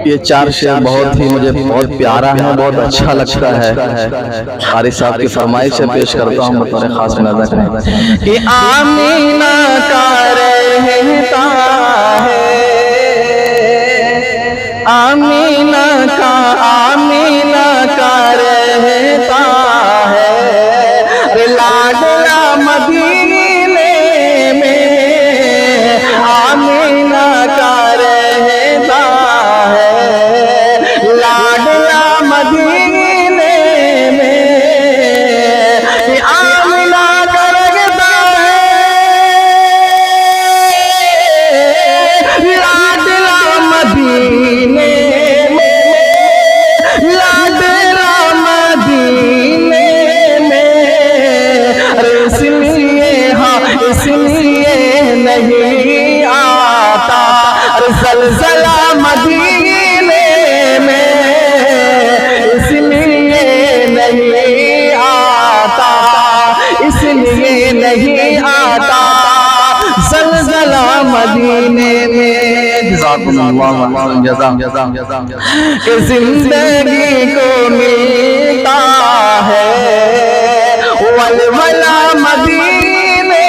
یہ چار شعر بہت ہی مجھے بہت پیارا ہے، بہت اچھا لگتا ہے۔ قاری صاحب کی فرمائش سے پیش کرتا ہوں بطور خاص نظر کہ آمینہ کا رہتا ہے، آمینہ کا رہتا ہے، لاڈلا مدینے میں آمینہ کا رہتا ہے، لاڈلا مدینے میں آمینہ کا رہتا ہے، لاڈلا مدینے میں، لاڈلا مدینے میں، اس لیے نہیں آتا زلزلہ مدینے میں، اس لیے نہیں آتا، اس لیے نہیں آتا زلزلہ مدینے میں۔ جزاکم اللہ جزا کہ زندگی کو ملتا ہے ولولہ مدینے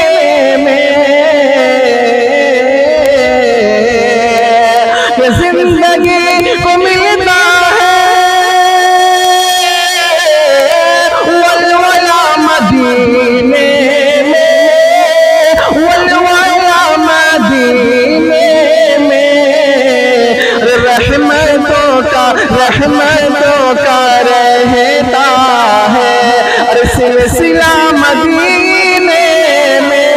میں، کہ زندگی کو ملتا ہے ولولہ مدینے میں، ولولہ مدینے میں، رحمتوں کا رہتا ہے سلسلہ مدینے میں،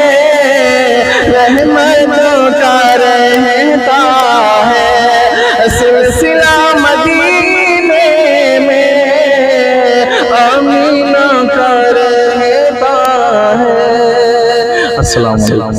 رحمتوں کا رہتا ہے سلسلہ مدینے میں، آمینہ کا رہتا ہے۔ السلام علیکم۔